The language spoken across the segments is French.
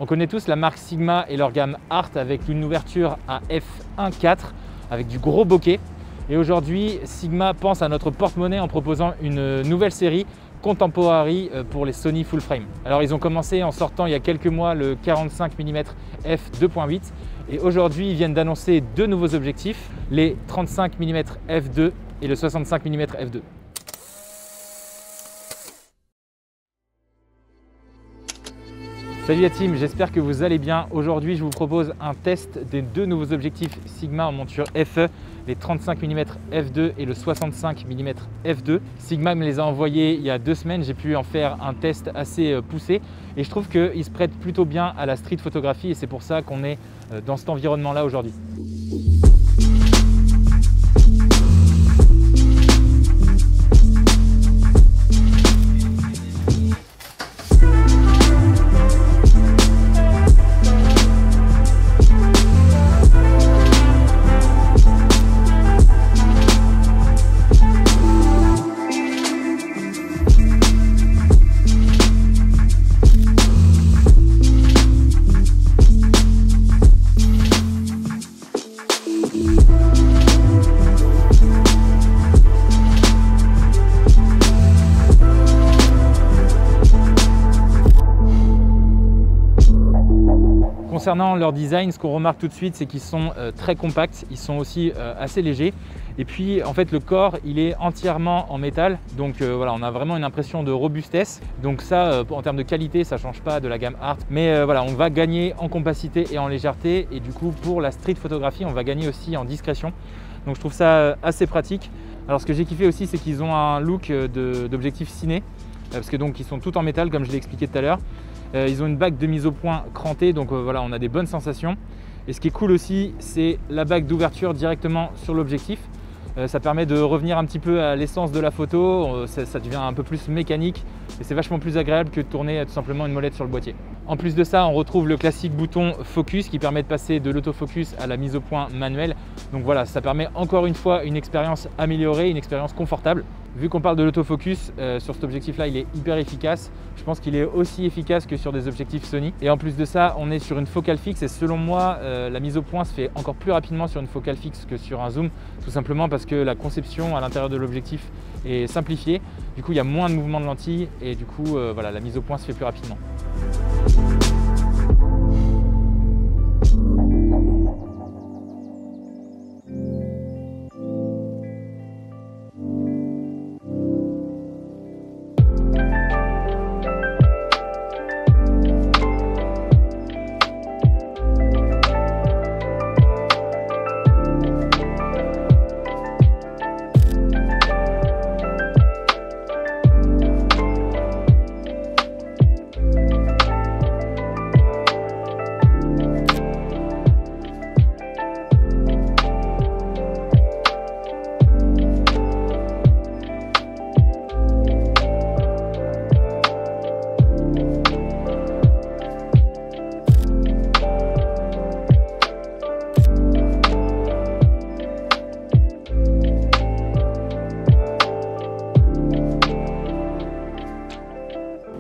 On connaît tous la marque Sigma et leur gamme Art avec une ouverture à f1.4 avec du gros bokeh. Et aujourd'hui, Sigma pense à notre porte-monnaie en proposant une nouvelle série Contemporary pour les Sony Full Frame. Alors ils ont commencé en sortant il y a quelques mois le 45 mm f2.8 et aujourd'hui ils viennent d'annoncer deux nouveaux objectifs, les 35 mm f2 et le 65 mm f2. Salut la team, j'espère que vous allez bien. Aujourd'hui, je vous propose un test des deux nouveaux objectifs Sigma en monture FE, les 35 mm f2 et le 65 mm f2. Sigma me les a envoyés il y a 2 semaines, j'ai pu en faire un test assez poussé et je trouve qu'ils se prêtent plutôt bien à la street photographie et c'est pour ça qu'on est dans cet environnement-là aujourd'hui. Concernant leur design, ce qu'on remarque tout de suite, c'est qu'ils sont très compacts, ils sont aussi assez légers. Et puis en fait le corps il est entièrement en métal, donc voilà, on a vraiment une impression de robustesse. Donc ça en termes de qualité ça ne change pas de la gamme Art. Mais voilà, on va gagner en compacité et en légèreté. Et du coup pour la street photographie on va gagner aussi en discrétion. Donc je trouve ça assez pratique. Alors ce que j'ai kiffé aussi c'est qu'ils ont un look d'objectif ciné. Parce que donc ils sont tout en métal comme je l'ai expliqué tout à l'heure. Ils ont une bague de mise au point crantée, donc voilà, on a des bonnes sensations. Et ce qui est cool aussi, c'est la bague d'ouverture directement sur l'objectif. Ça permet de revenir un petit peu à l'essence de la photo, ça devient un peu plus mécanique et c'est vachement plus agréable que de tourner tout simplement une molette sur le boîtier. En plus de ça, on retrouve le classique bouton focus qui permet de passer de l'autofocus à la mise au point manuelle. Donc voilà, ça permet encore une fois une expérience améliorée, une expérience confortable. Vu qu'on parle de l'autofocus, sur cet objectif-là, il est hyper efficace. Je pense qu'il est aussi efficace que sur des objectifs Sony. Et en plus de ça, on est sur une focale fixe et selon moi, la mise au point se fait encore plus rapidement sur une focale fixe que sur un zoom, tout simplement parce que la conception à l'intérieur de l'objectif est simplifiée. Du coup, il y a moins de mouvements de lentille et du coup, voilà, la mise au point se fait plus rapidement.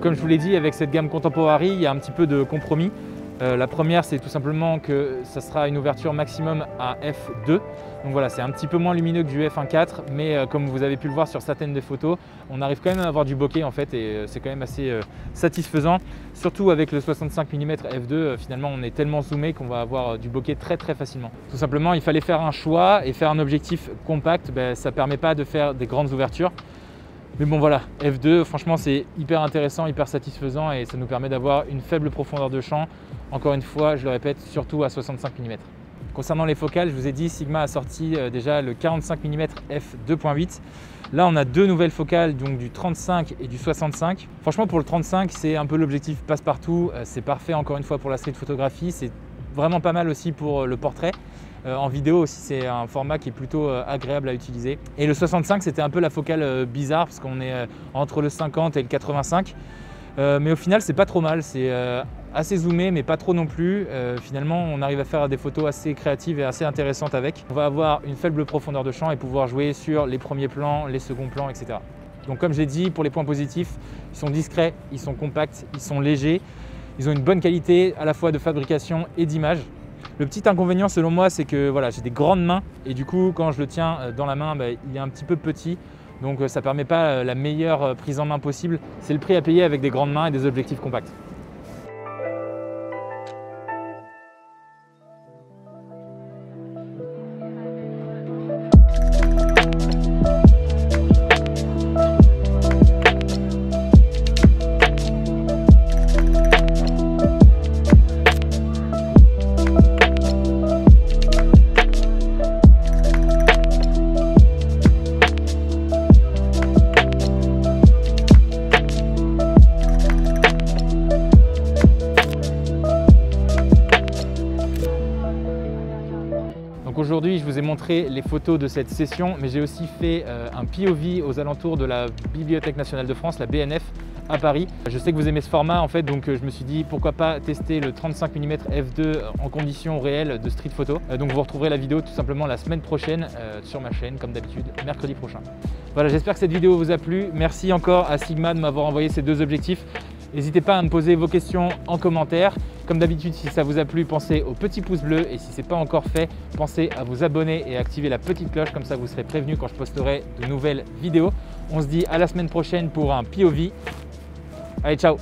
Comme je vous l'ai dit, avec cette gamme Contemporary, il y a un petit peu de compromis. La première, c'est tout simplement que ça sera une ouverture maximum à f2. Donc voilà, c'est un petit peu moins lumineux que du f1.4, mais comme vous avez pu le voir sur certaines des photos, on arrive quand même à avoir du bokeh en fait et c'est quand même assez satisfaisant. Surtout avec le 65 mm f2, finalement on est tellement zoomé qu'on va avoir du bokeh très facilement. Tout simplement, il fallait faire un choix et faire un objectif compact, ça ne permet pas de faire des grandes ouvertures. Mais bon voilà, f2, franchement c'est hyper intéressant, hyper satisfaisant et ça nous permet d'avoir une faible profondeur de champ. Encore une fois, je le répète, surtout à 65 mm. Concernant les focales, je vous ai dit, Sigma a sorti déjà le 45 mm f2.8. Là, on a deux nouvelles focales, donc du 35 et du 65. Franchement, pour le 35, c'est un peu l'objectif passe-partout. C'est parfait encore une fois pour la street photographie. C'est vraiment pas mal aussi pour le portrait. En vidéo aussi, c'est un format qui est plutôt agréable à utiliser. Et le 65, c'était un peu la focale bizarre parce qu'on est entre le 50 et le 85. Mais au final, c'est pas trop mal. C'est assez zoomé, mais pas trop non plus. Finalement, on arrive à faire des photos assez créatives et assez intéressantes avec. On va avoir une faible profondeur de champ et pouvoir jouer sur les premiers plans, les seconds plans, etc. Donc comme j'ai dit, pour les points positifs, ils sont discrets, ils sont compacts, ils sont légers. Ils ont une bonne qualité à la fois de fabrication et d'image. Le petit inconvénient selon moi, c'est que voilà, j'ai des grandes mains et du coup quand je le tiens dans la main, il est un petit peu petit. Donc ça ne permet pas la meilleure prise en main possible. C'est le prix à payer avec des grandes mains et des objectifs compacts. Donc aujourd'hui, je vous ai montré les photos de cette session, mais j'ai aussi fait un POV aux alentours de la Bibliothèque nationale de France, la BNF, à Paris. Je sais que vous aimez ce format en fait, donc je me suis dit pourquoi pas tester le 35 mm f2 en conditions réelles de street photo. Donc vous retrouverez la vidéo tout simplement la semaine prochaine sur ma chaîne, comme d'habitude, mercredi prochain. Voilà, j'espère que cette vidéo vous a plu. Merci encore à Sigma de m'avoir envoyé ces deux objectifs. N'hésitez pas à me poser vos questions en commentaire. Comme d'habitude, si ça vous a plu, pensez au petit pouce bleu et si ce n'est pas encore fait, pensez à vous abonner et à activer la petite cloche, comme ça vous serez prévenu quand je posterai de nouvelles vidéos. On se dit à la semaine prochaine pour un POV. Allez, ciao!